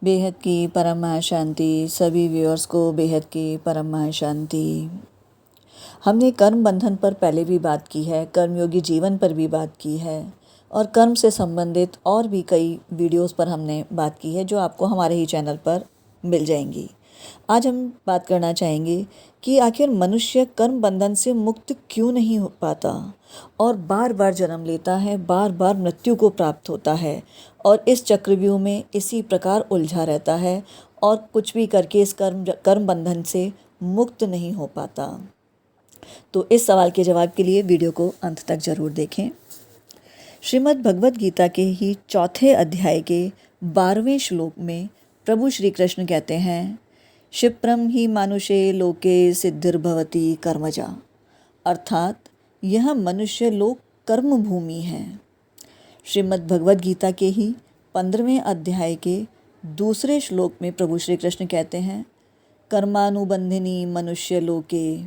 बेहद की परम शांति। सभी व्यूअर्स को बेहद की परम शांति। हमने कर्म बंधन पर पहले भी बात की है, कर्मयोगी जीवन पर भी बात की है और कर्म से संबंधित और भी कई वीडियोस पर हमने बात की है जो आपको हमारे ही चैनल पर मिल जाएंगी। आज हम बात करना चाहेंगे कि आखिर मनुष्य कर्म बंधन से मुक्त क्यों नहीं हो पाता और बार बार जन्म लेता है, बार बार मृत्यु को प्राप्त होता है और इस चक्रव्यूह में इसी प्रकार उलझा रहता है और कुछ भी करके इस कर्म बंधन से मुक्त नहीं हो पाता। तो इस सवाल के जवाब के लिए वीडियो को अंत तक जरूर देखें। श्रीमद् भगवद गीता के ही चौथे अध्याय के 12वें श्लोक में प्रभु श्री कृष्ण कहते हैं, क्षिप्रम ही मानुषे लोके सिद्धिर्भवति कर्मजा, अर्थात यह मनुष्य लोक कर्म भूमि है। श्रीमद् भगवद गीता के ही 15वें अध्याय के दूसरे श्लोक में प्रभु श्री कृष्ण कहते हैं, कर्मानुबंधिनी मनुष्य लोके,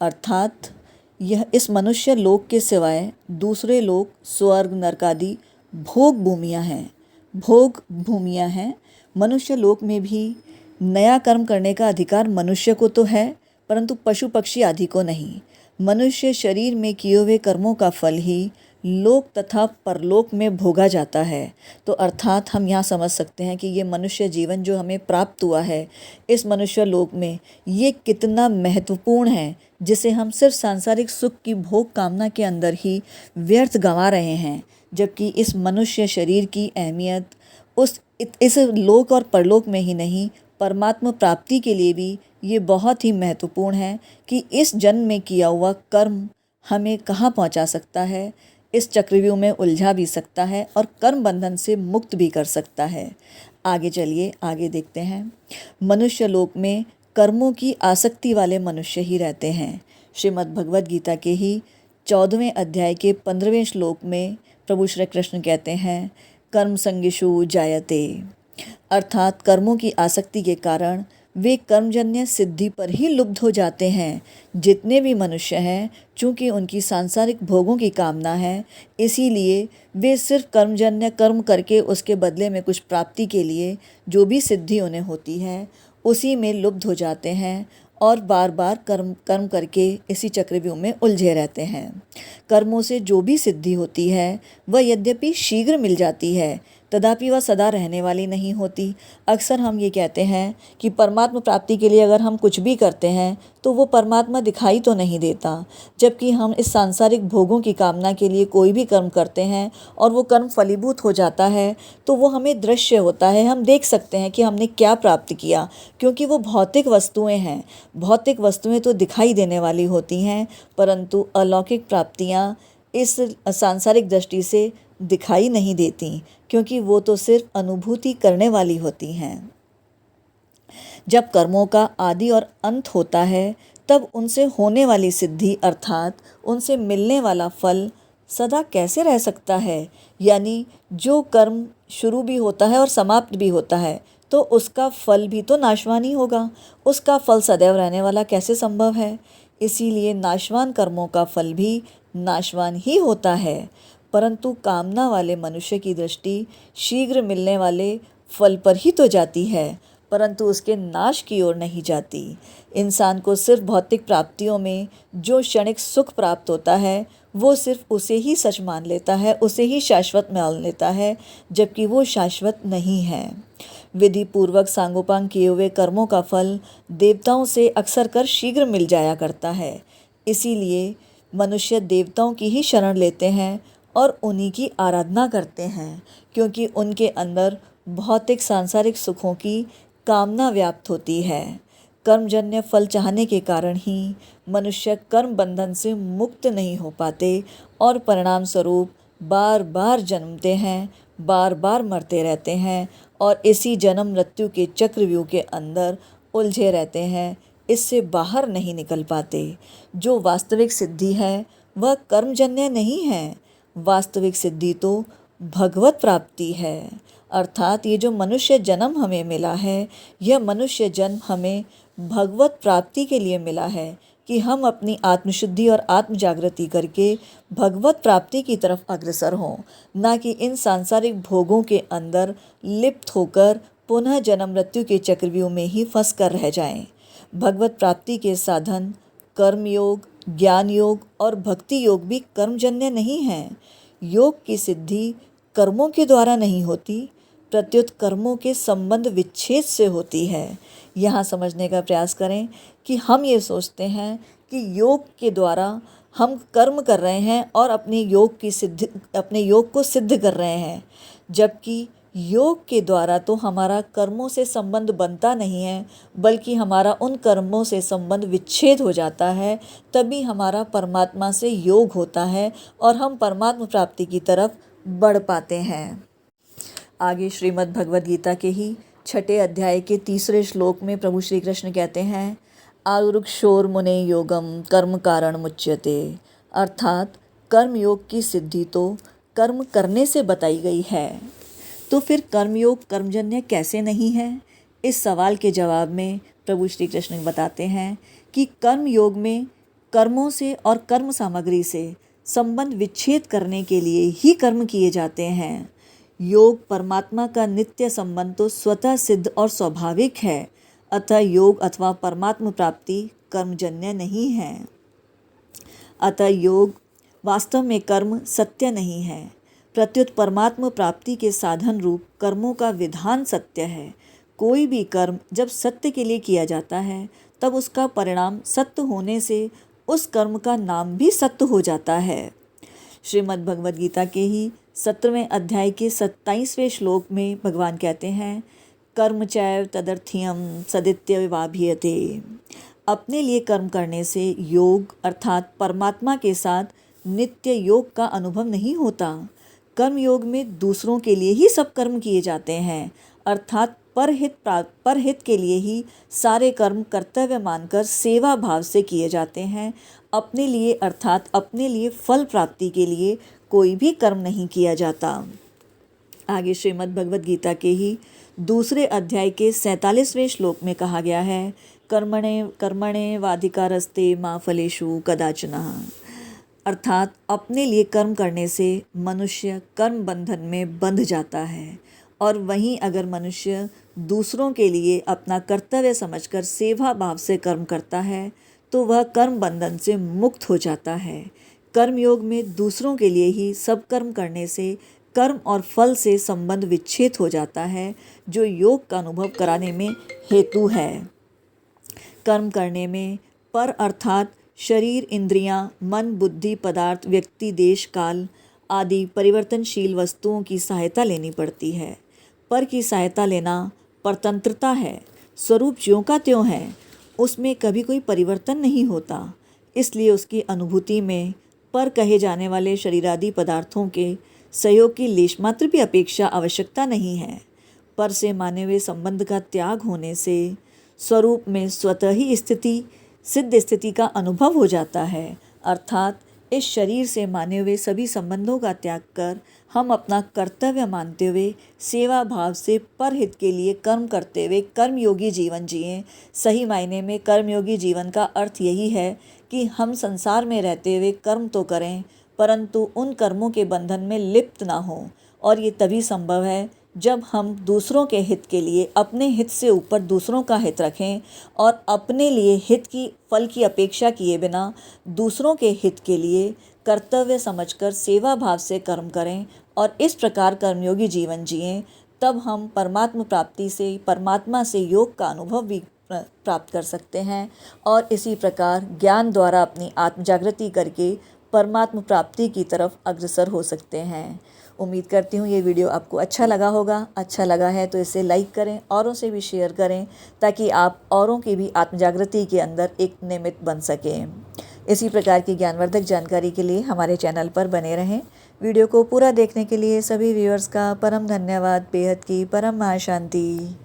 अर्थात यह इस मनुष्य लोक के सिवाय दूसरे लोक स्वर्ग नरक आदि भोग भूमियाँ हैं। भोग भूमियाँ हैं। मनुष्य लोक में भी नया कर्म करने का अधिकार मनुष्य को तो है, परंतु पशु पक्षी आदि को नहीं। मनुष्य शरीर में किए हुए कर्मों का फल ही लोक तथा परलोक में भोगा जाता है। तो अर्थात हम यहाँ समझ सकते हैं कि ये मनुष्य जीवन जो हमें प्राप्त हुआ है इस मनुष्य लोक में, ये कितना महत्वपूर्ण है, जिसे हम सिर्फ सांसारिक सुख की भोग कामना के अंदर ही व्यर्थ गंवा रहे हैं। जबकि इस मनुष्य शरीर की अहमियत इस लोक और परलोक में ही नहीं, परमात्मा प्राप्ति के लिए भी ये बहुत ही महत्वपूर्ण है कि इस जन्म में किया हुआ कर्म हमें कहाँ पहुँचा सकता है, इस चक्रव्यूह में उलझा भी सकता है और कर्म बंधन से मुक्त भी कर सकता है। आगे चलिए, आगे देखते हैं। मनुष्य लोक में कर्मों की आसक्ति वाले मनुष्य ही रहते हैं। श्रीमद् भगवद गीता के ही 14वें अध्याय के 15वें श्लोक में प्रभु श्री कृष्ण कहते हैं, कर्म संगिषु जायते, अर्थात कर्मों की आसक्ति के कारण वे कर्मजन्य सिद्धि पर ही लुब्ध हो जाते हैं। जितने भी मनुष्य हैं, चूँकि उनकी सांसारिक भोगों की कामना है, इसीलिए वे सिर्फ कर्मजन्य कर्म करके उसके बदले में कुछ प्राप्ति के लिए जो भी सिद्धि उन्हें होती है उसी में लुब्ध हो जाते हैं और बार बार कर्म करके इसी चक्रव्यूह में उलझे रहते हैं। कर्मों से जो भी सिद्धि होती है वह यद्यपि शीघ्र मिल जाती है, तथापि वह सदा रहने वाली नहीं होती। अक्सर हम ये कहते हैं कि परमात्मा प्राप्ति के लिए अगर हम कुछ भी करते हैं तो वो परमात्मा दिखाई तो नहीं देता, जबकि हम इस सांसारिक भोगों की कामना के लिए कोई भी कर्म करते हैं और वो कर्म फलीभूत हो जाता है तो वो हमें दृश्य होता है, हम देख सकते हैं कि हमने क्या प्राप्त किया, क्योंकि वो भौतिक वस्तुएं हैं। भौतिक वस्तुएं तो दिखाई देने वाली होती हैं, परंतु अलौकिक प्राप्तियाँ इस सांसारिक दृष्टि से दिखाई नहीं देती, क्योंकि वो तो सिर्फ अनुभूति करने वाली होती हैं। जब कर्मों का आदि और अंत होता है तब उनसे होने वाली सिद्धि अर्थात उनसे मिलने वाला फल सदा कैसे रह सकता है। यानी जो कर्म शुरू भी होता है और समाप्त भी होता है तो उसका फल भी तो नाशवान ही होगा, उसका फल सदैव रहने वाला कैसे संभव है। इसीलिए नाशवान कर्मों का फल भी नाशवान ही होता है, परंतु कामना वाले मनुष्य की दृष्टि शीघ्र मिलने वाले फल पर ही तो जाती है, परंतु उसके नाश की ओर नहीं जाती। इंसान को सिर्फ भौतिक प्राप्तियों में जो क्षणिक सुख प्राप्त होता है वो सिर्फ उसे ही सच मान लेता है, उसे ही शाश्वत मान लेता है, जबकि वो शाश्वत नहीं है। विधि पूर्वक सांगोपांग किए हुए कर्मों का फल देवताओं से अक्सर कर शीघ्र मिल जाया करता है। इसीलिए मनुष्य देवताओं की ही शरण लेते हैं और उन्हीं की आराधना करते हैं, क्योंकि उनके अंदर भौतिक सांसारिक सुखों की कामना व्याप्त होती है। कर्मजन्य फल चाहने के कारण ही मनुष्य कर्म बंधन से मुक्त नहीं हो पाते और परिणाम स्वरूप बार बार जन्मते हैं, बार बार मरते रहते हैं और इसी जन्म मृत्यु के चक्रव्यूह के अंदर उलझे रहते हैं, इससे बाहर नहीं निकल पाते। जो वास्तविक सिद्धि है वह कर्मजन्य नहीं है, वास्तविक सिद्धि तो भगवत प्राप्ति है। अर्थात ये जो मनुष्य जन्म हमें मिला है, यह मनुष्य जन्म हमें भगवत प्राप्ति के लिए मिला है कि हम अपनी आत्मशुद्धि और आत्म जागृति करके भगवत प्राप्ति की तरफ अग्रसर हों, ना कि इन सांसारिक भोगों के अंदर लिप्त होकर पुनः जन्म मृत्यु के चक्रव्यूह में ही फंस कर रह जाएं। भगवत प्राप्ति के साधन कर्मयोग, ज्ञान योग और भक्ति योग भी कर्मजन्य नहीं हैं। योग की सिद्धि कर्मों के द्वारा नहीं होती, प्रत्युत कर्मों के संबंध विच्छेद से होती है। यहाँ समझने का प्रयास करें कि हम ये सोचते हैं कि योग के द्वारा हम कर्म कर रहे हैं और अपने योग को सिद्ध कर रहे हैं, जबकि योग के द्वारा तो हमारा कर्मों से संबंध बनता नहीं है, बल्कि हमारा उन कर्मों से संबंध विच्छेद हो जाता है। तभी हमारा परमात्मा से योग होता है और हम परमात्मा प्राप्ति की तरफ बढ़ पाते हैं। आगे श्रीमद् भगवद गीता के ही 6 अध्याय के 3 श्लोक में प्रभु श्री कृष्ण कहते हैं, आरुक्षोर मुने योगम कर्म कारण मुच्यते। अर्थात कर्म योग की सिद्धि तो कर्म करने से बताई गई है। तो फिर कर्मयोग कर्मजन्य कैसे नहीं है? इस सवाल के जवाब में प्रभु श्री कृष्ण बताते हैं कि कर्म योग में कर्मों से और कर्म सामग्री से संबंध विच्छेद करने के लिए ही कर्म किए जाते हैं। योग परमात्मा का नित्य संबंध तो स्वतः सिद्ध और स्वाभाविक है, अतः योग अथवा परमात्मा प्राप्ति कर्मजन्य नहीं है। अतः योग वास्तव में कर्म सत्य नहीं है, प्रत्युत परमात्मा प्राप्ति के साधन रूप कर्मों का विधान सत्य है। कोई भी कर्म जब सत्य के लिए किया जाता है, तब उसका परिणाम सत्य होने से उस कर्म का नाम भी सत्य हो जाता है। श्रीमद् भगवद गीता के ही 17वें अध्याय के 27वें श्लोक में भगवान कहते हैं, कर्म चैव तदर्थ्यम सदित्यवाभियते। अपने लिए कर्म करने से योग अर्थात परमात्मा के साथ नित्य योग का अनुभव नहीं होता। कर्म योग में दूसरों के लिए ही सब कर्म किए जाते हैं, अर्थात परहित के लिए ही सारे कर्म कर्तव्य मानकर सेवा भाव से किए जाते हैं। अपने लिए अर्थात अपने लिए फल प्राप्ति के लिए कोई भी कर्म नहीं किया जाता। आगे श्रीमद् भगवद गीता के ही 2 अध्याय के 47वें श्लोक में कहा गया है, कर्मणे वाधिकारस्ते मा फलेषु कदाचनः। अर्थात अपने लिए कर्म करने से मनुष्य कर्म बंधन में बंध जाता है, और वहीं अगर मनुष्य दूसरों के लिए अपना कर्तव्य समझकर सेवा भाव से कर्म करता है तो वह कर्म बंधन से मुक्त हो जाता है। कर्म योग में दूसरों के लिए ही सब कर्म करने से कर्म और फल से संबंध विच्छेद हो जाता है, जो योग का अनुभव कराने में हेतु है। कर्म करने में पर अर्थात शरीर, इंद्रियां, मन, बुद्धि, पदार्थ, व्यक्ति, देश, काल आदि परिवर्तनशील वस्तुओं की सहायता लेनी पड़ती है। पर की सहायता लेना परतंत्रता है। स्वरूप ज्यों का त्यों है, उसमें कभी कोई परिवर्तन नहीं होता। इसलिए उसकी अनुभूति में पर कहे जाने वाले शरीरादि पदार्थों के सहयोग की लेशमात्र भी अपेक्षा आवश्यकता नहीं है। पर से माने हुए संबंध का त्याग होने से स्वरूप में स्वतः ही सिद्ध स्थिति का अनुभव हो जाता है। अर्थात इस शरीर से माने हुए सभी संबंधों का त्याग कर हम अपना कर्तव्य मानते हुए सेवा भाव से परहित के लिए कर्म करते हुए कर्मयोगी जीवन जिएं। सही मायने में कर्मयोगी जीवन का अर्थ यही है कि हम संसार में रहते हुए कर्म तो करें, परंतु उन कर्मों के बंधन में लिप्त ना हों। और ये तभी संभव है जब हम दूसरों के हित के लिए अपने हित से ऊपर दूसरों का हित रखें और अपने लिए हित की फल की अपेक्षा किए बिना दूसरों के हित के लिए कर्तव्य समझकर सेवा भाव से कर्म करें और इस प्रकार कर्मयोगी जीवन जिएं। तब हम परमात्मा से योग का अनुभव भी प्राप्त कर सकते हैं और इसी प्रकार ज्ञान द्वारा अपनी आत्मजागृति करके परमात्मा प्राप्ति की तरफ अग्रसर हो सकते हैं। उम्मीद करती हूँ ये वीडियो आपको अच्छा लगा होगा। अच्छा लगा है तो इसे लाइक करें, औरों से भी शेयर करें, ताकि आप औरों की भी आत्मजागृति के अंदर एक निमित्त बन सकें। इसी प्रकार की ज्ञानवर्धक जानकारी के लिए हमारे चैनल पर बने रहें। वीडियो को पूरा देखने के लिए सभी व्यूअर्स का परम धन्यवाद। बेहद की परम महाशांति।